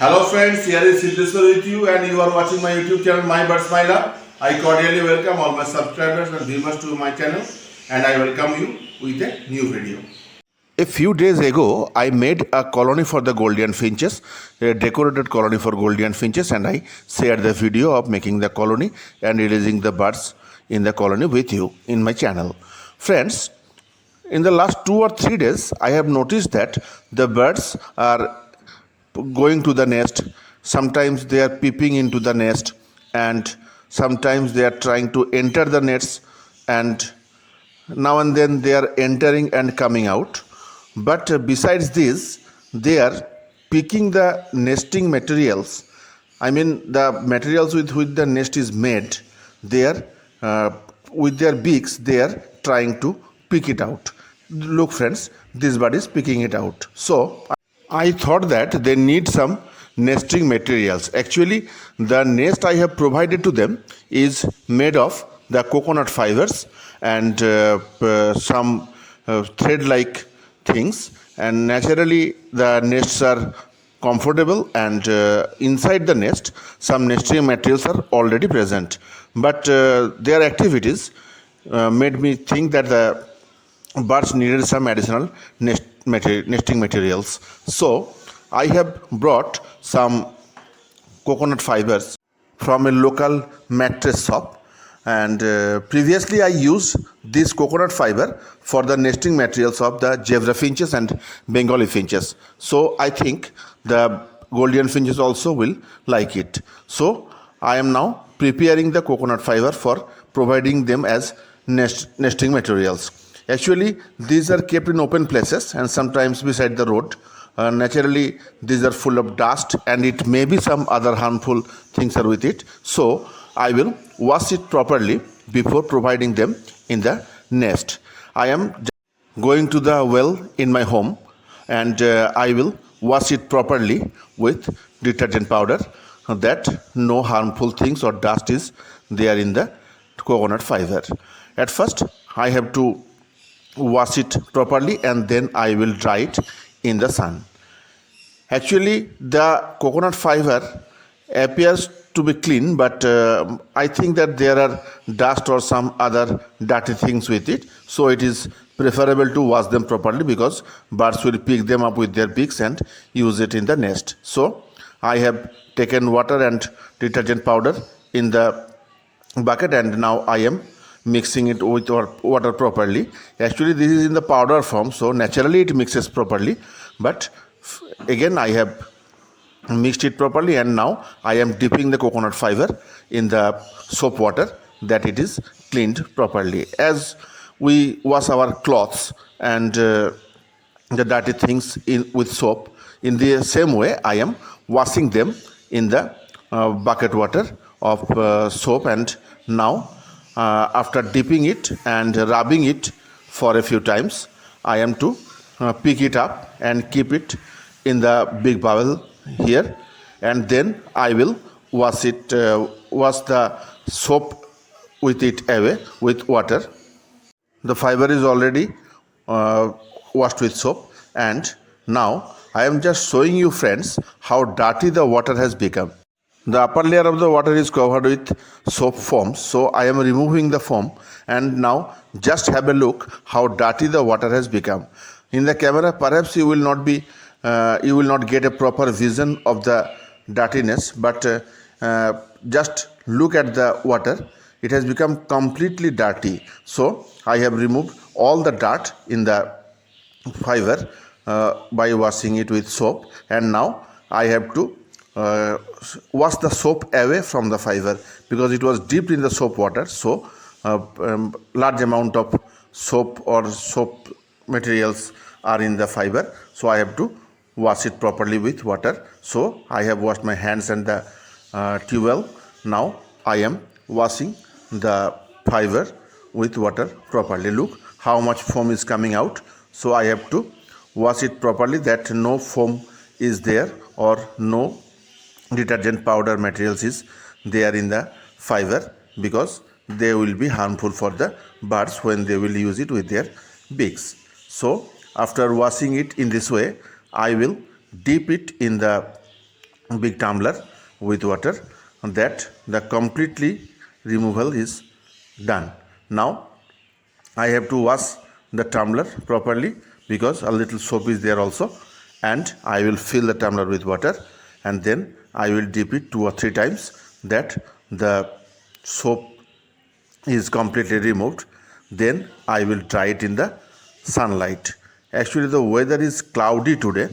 Hello friends, here is Siddheswar with you and you are watching my YouTube channel My Birds My Love. I cordially welcome all my subscribers and viewers to my channel and I welcome you with a new video. A few days ago, I made a colony for the Gouldian finches, a decorated colony for Gouldian finches, and I shared the video of making the colony and releasing the birds in the colony with you in my channel. Friends, in the last 2 or 3 days, I have noticed that the birds are going to the nest. Sometimes they are peeping into the nest, and sometimes they are trying to enter the nets, and now and then they are entering and coming out. But besides this, they are picking the nesting materials. I mean, the materials with which the nest is made. They are with their beaks. They are trying to pick it out. Look, friends, this bird is picking it out. So I thought that they need some nesting materials. Actually, the nest I have provided to them is made of the coconut fibers and some thread-like things. And naturally, the nests are comfortable, and inside the nest, some nesting materials are already present. But their activities made me think that the birds needed some additional nesting materials. So I have brought some coconut fibers from a local mattress shop, and previously I used this coconut fiber for the nesting materials of the zebra finches and Bengali finches. So I think the Gouldian finches also will like it. So I am now preparing the coconut fiber for providing them as nesting materials. Actually, these are kept in open places and sometimes beside the road. Naturally, these are full of dust and it may be some other harmful things are with it. So, I will wash it properly before providing them in the nest. I am going to the well in my home, and I will wash it properly with detergent powder that no harmful things or dust is there in the coconut fiber. At first, I have to wash it properly and then I will dry it in the sun. Actually, the coconut fiber appears to be clean, but I think that there are dust or some other dirty things with it. So it is preferable to wash them properly because birds will pick them up with their beaks and use it in the nest. So I have taken water and detergent powder in the bucket, and now I am mixing it with water properly. Actually, this is in the powder form, so naturally it mixes properly. But again, I have mixed it properly, and now I am dipping the coconut fiber in the soap water that it is cleaned properly. As we wash our clothes and the dirty things with soap, in the same way I am washing them in the bucket water of soap, and now after dipping it and rubbing it for a few times, I am to pick it up and keep it in the big bowl here, and then I will wash the soap with it away with water. The fiber is already washed with soap, and now I am just showing you, friends, how dirty the water has become. The upper layer of the water is covered with soap foam, so I am removing the foam, and now just have a look how dirty the water has become. In the camera, perhaps you will not get a proper vision of the dirtiness, but just look at the water. It has become completely dirty. So I have removed all the dirt in the fiber by washing it with soap, and now I have to wash the soap away from the fiber because it was dipped in the soap water. So large amount of soap or soap materials are in the fiber, so I have to wash it properly with water. So I have washed my hands and the towel. Now I am washing the fiber with water properly. Look how much foam is coming out. So I have to wash it properly that no foam is there or no detergent powder materials is there in the fiber, because they will be harmful for the birds when they will use it with their beaks. So after washing it in this way, I will dip it in the big tumbler with water, that the completely removal is done. Now I have to wash the tumbler properly because a little soap is there also, and I will fill the tumbler with water and then I will dip it 2 or 3 times, that the soap is completely removed. Then I will dry it in the sunlight. Actually the weather is cloudy today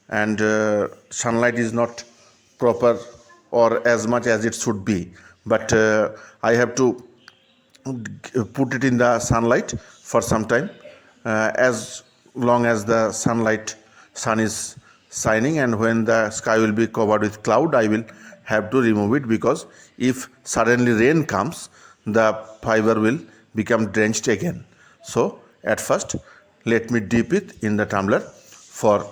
and sunlight is not proper or as much as it should be, but I have to put it in the sunlight for some time, as long as the sun is shining, and when the sky will be covered with cloud I will have to remove it, because if suddenly rain comes the fiber will become drenched again. So at first let me dip it in the tumbler for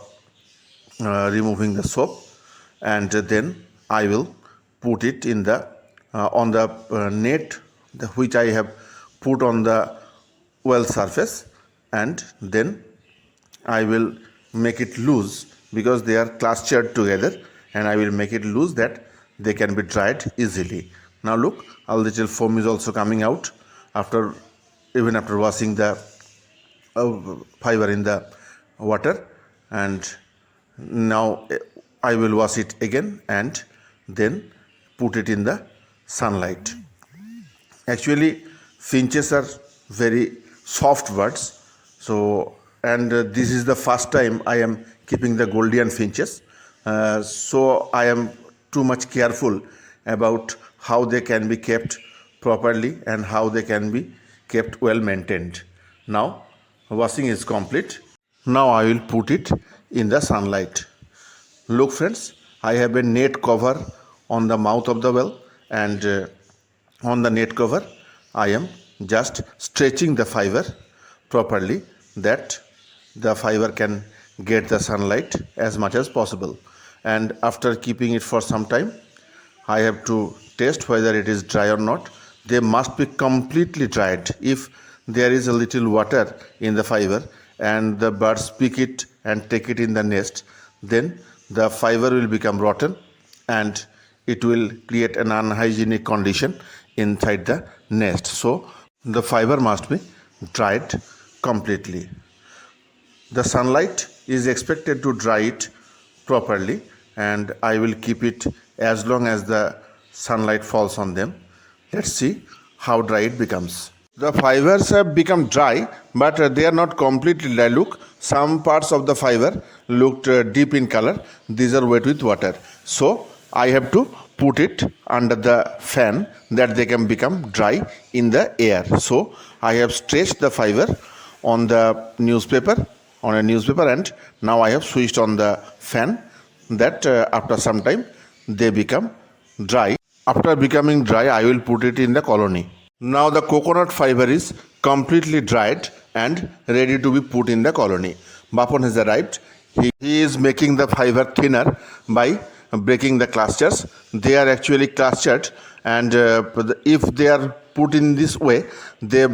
removing the soap, and then I will put it in the on the net which I have put on the well surface, and then I will make it loose because they are clustered together, and I will make it loose that they can be dried easily. Now look, a little foam is also coming out even after washing the fiber in the water, and now I will wash it again and then put it in the sunlight. Actually finches are very soft birds, so and this is the first time I am keeping the Gouldian finches, so I am too much careful about how they can be kept properly and how they can be kept well maintained. Now washing is complete. Now I will put it in the sunlight. Look friends, I have a net cover on the mouth of the well, and on the net cover I am just stretching the fiber properly, that the fiber can get the sunlight as much as possible. And after keeping it for some time I have to test whether it is dry or not. They must be completely dried. If there is a little water in the fiber and the birds pick it and take it in the nest, then the fiber will become rotten and it will create an unhygienic condition inside the nest. So the fiber must be dried completely. The sunlight is expected to dry it properly, and I will keep it as long as the sunlight falls on them. Let's see how dry it becomes. The fibers have become dry, but they are not completely dry. Look, some parts of the fiber looked deep in color. These are wet with water. So I have to put it under the fan that they can become dry in the air. So I have stretched the fiber on a newspaper, and now I have switched on the fan, that after some time they become dry. After becoming dry I will put it in the colony. Now the coconut fiber is completely dried and ready to be put in the colony. Bapon has arrived. He is making the fiber thinner by breaking the clusters. They are actually clustered, and if they are put in this way, the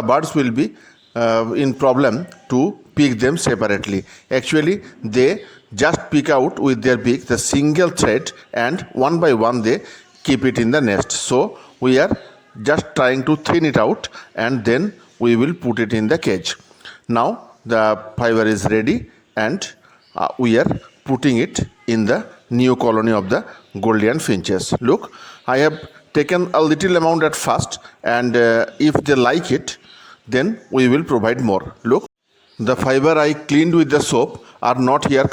birds will be in problem to pick them separately. Actually they just pick out with their beak the single thread, and one by one they keep it in the nest. So we are just trying to thin it out, and then we will put it in the cage. Now the fiber is ready, and we are putting it in the new colony of the Gouldian finches. Look, I have taken a little amount at first, and if they like it, then we will provide more. Look, the fiber I cleaned with the soap are not here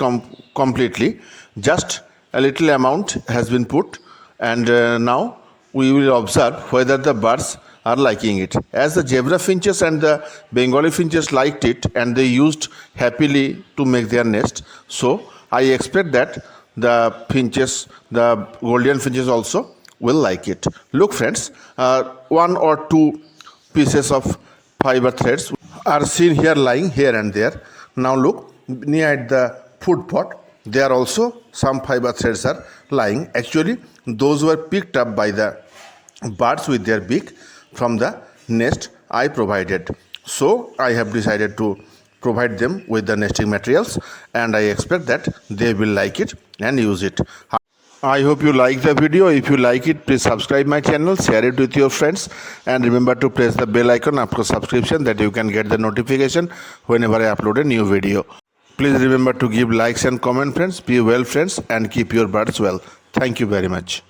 completely. Just a little amount has been put, and now we will observe whether the birds are liking it. As the zebra finches and the Bengali finches liked it and they used happily to make their nest, so I expect that the Gouldian finches also will like it. Look friends, 1 or 2 pieces of fiber threads are seen here lying here and there. Now look, near the food pot there also some fiber threads are lying. Actually those were picked up by the birds with their beak from the nest I provided. So I have decided to provide them with the nesting materials, and I expect that they will like it and use it. I hope you like the video. If you like it, please subscribe my channel, share it with your friends, and remember to press the bell icon after subscription that you can get the notification whenever I upload a new video. Please remember to give likes and comment, friends. Be well, friends, and keep your birds well. Thank you very much.